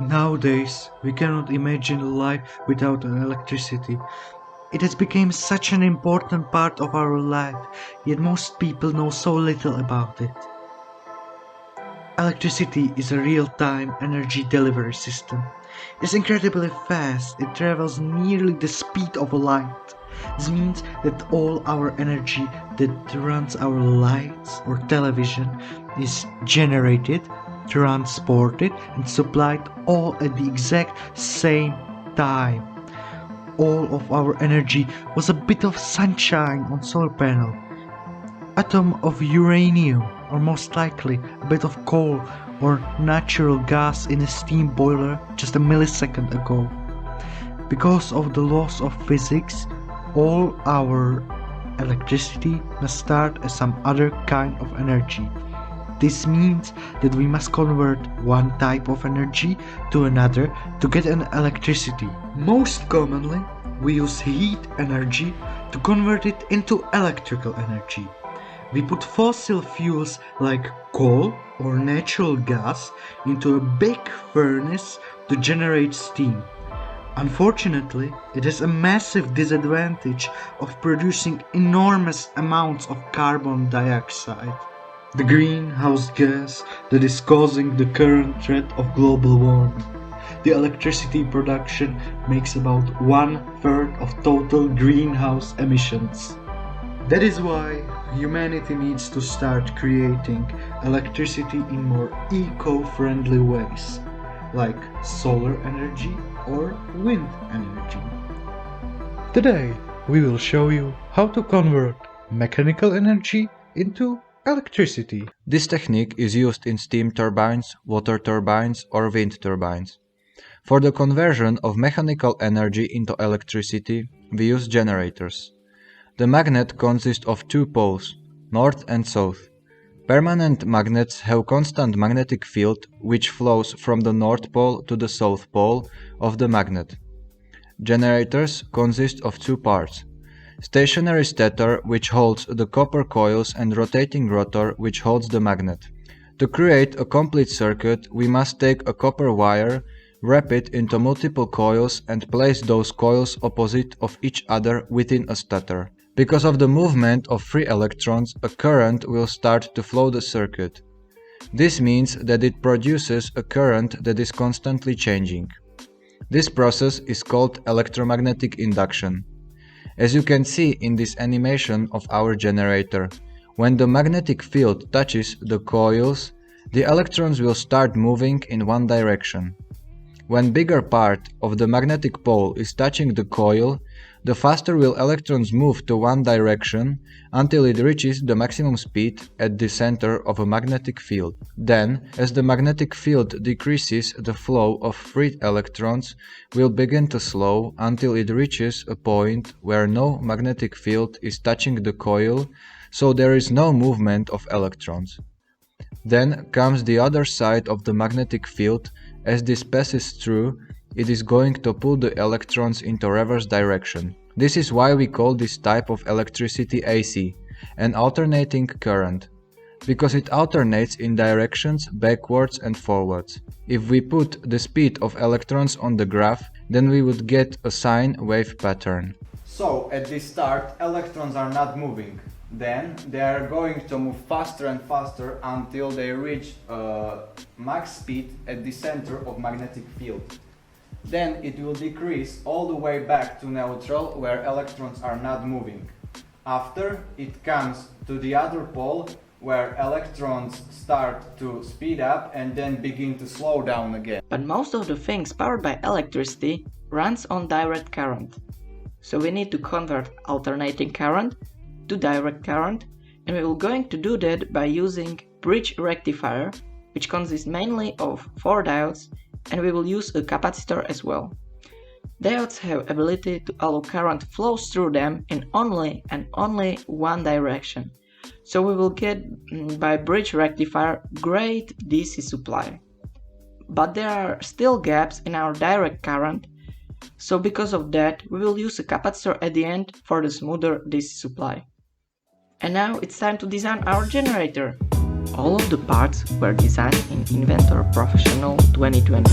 Nowadays, we cannot imagine life without electricity. It has become such an important part of our life, yet most people know so little about it. Electricity is a real-time energy delivery system. It's incredibly fast, it travels nearly the speed of light. This means that all our energy that runs our lights or television is generated, transported, and supplied all at the exact same time. All of our energy was a bit of sunshine on solar panel, atom of uranium, or most likely a bit of coal or natural gas in a steam boiler just a millisecond ago. Because of the laws of physics, all our electricity must start as some other kind of energy. This means that we must convert one type of energy to another to get an electricity. Most commonly, we use heat energy to convert it into electrical energy. We put fossil fuels like coal or natural gas into a big furnace to generate steam. Unfortunately, it has a massive disadvantage of producing enormous amounts of carbon dioxide, the greenhouse gas that is causing the current threat of global warming. The electricity production makes about 1/3 of total greenhouse emissions. That is why humanity needs to start creating electricity in more eco-friendly ways, like solar energy or wind energy. Today, we will show you how to convert mechanical energy into electricity. This technique is used in steam turbines, water turbines, or wind turbines. For the conversion of mechanical energy into electricity, we use generators. The magnet consists of two poles, north and south. Permanent magnets have constant magnetic field which flows from the north pole to the south pole of the magnet. Generators consist of two parts: stationary stator, which holds the copper coils, and rotating rotor, which holds the magnet. To create a complete circuit, we must take a copper wire, wrap it into multiple coils, and place those coils opposite of each other within a stator. Because of the movement of free electrons, a current will start to flow the circuit. This means that it produces a current that is constantly changing. This process is called electromagnetic induction. As you can see in this animation of our generator, when the magnetic field touches the coils, the electrons will start moving in one direction. When bigger part of the magnetic pole is touching the coil, the faster will electrons move to one direction until it reaches the maximum speed at the center of a magnetic field. Then, as the magnetic field decreases, the flow of free electrons will begin to slow until it reaches a point where no magnetic field is touching the coil, so there is no movement of electrons. Then comes the other side of the magnetic field. As this passes through, it is going to pull the electrons into reverse direction. This is why we call this type of electricity AC, an alternating current, because it alternates in directions backwards and forwards. If we put the speed of electrons on the graph, then we would get a sine wave pattern. So at the start, electrons are not moving. Then they are going to move faster and faster until they reach max speed at the center of magnetic field. Then it will decrease all the way back to neutral, where electrons are not moving. After, it comes to the other pole, where electrons start to speed up and then begin to slow down again. But most of the things powered by electricity runs on direct current. So we need to convert alternating current to direct current, and we will going to do that by using bridge rectifier, which consists mainly of 4 diodes, and we will use a capacitor as well. Diodes have ability to allow current flows through them in only and only one direction. So we will get by bridge rectifier great DC supply. But there are still gaps in our direct current, so because of that we will use a capacitor at the end for the smoother DC supply. And now it's time to design our generator. All of the parts were designed in Inventor Professional 2020.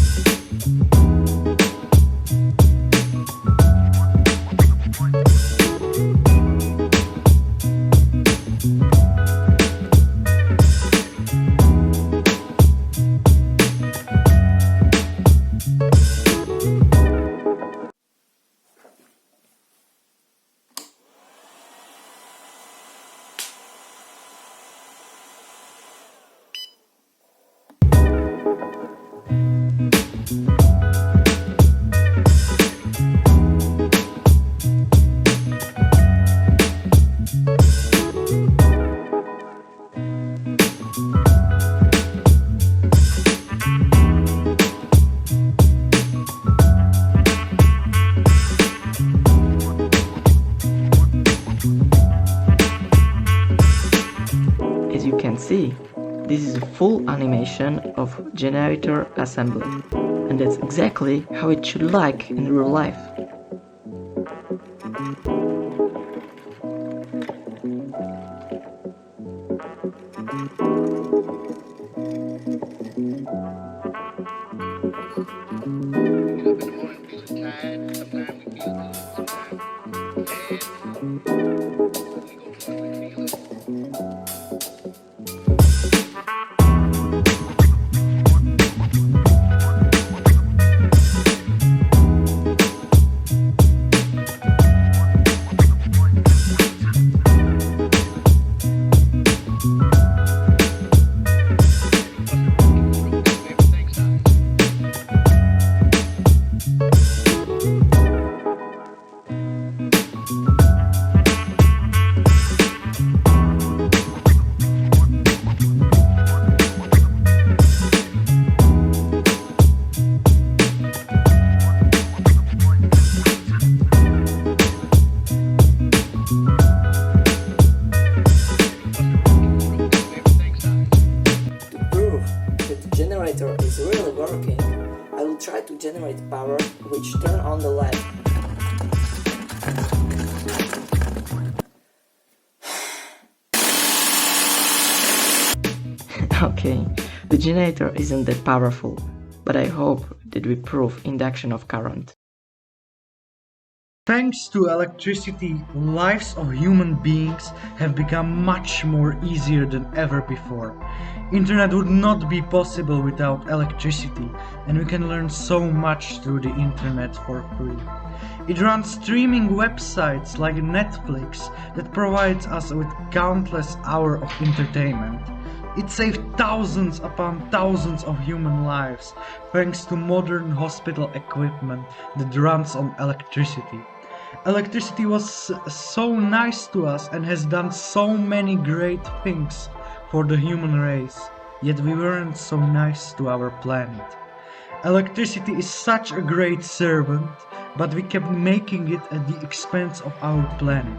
As you can see, this is a full animation of generator assembly, and that's exactly how it should like in real life. Generator is really working, I will try to generate power which turn on the LED. Okay, the generator isn't that powerful, but I hope that we prove induction of current. Thanks to electricity, lives of human beings have become much more easier than ever before. Internet would not be possible without electricity, and we can learn so much through the internet for free. It runs streaming websites like Netflix that provides us with countless hours of entertainment. It saved thousands upon thousands of human lives thanks to modern hospital equipment that runs on electricity. Electricity was so nice to us and has done so many great things for the human race, yet we weren't so nice to our planet. Electricity is such a great servant, but we kept making it at the expense of our planet.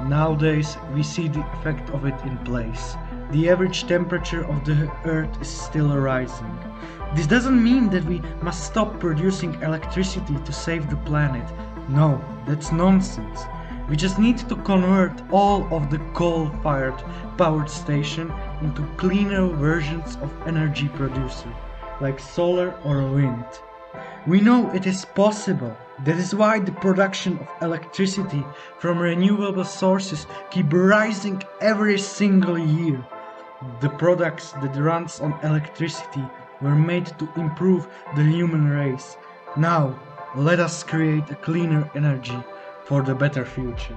Nowadays, we see the effect of it in place. The average temperature of the Earth is still rising. This doesn't mean that we must stop producing electricity to save the planet. No, that's nonsense. We just need to convert all of the coal-fired powered station into cleaner versions of energy producer, like solar or wind. We know it is possible. That is why the production of electricity from renewable sources keep rising every single year. The products that runs on electricity were made to improve the human race. Now, let us create a cleaner energy for the better future.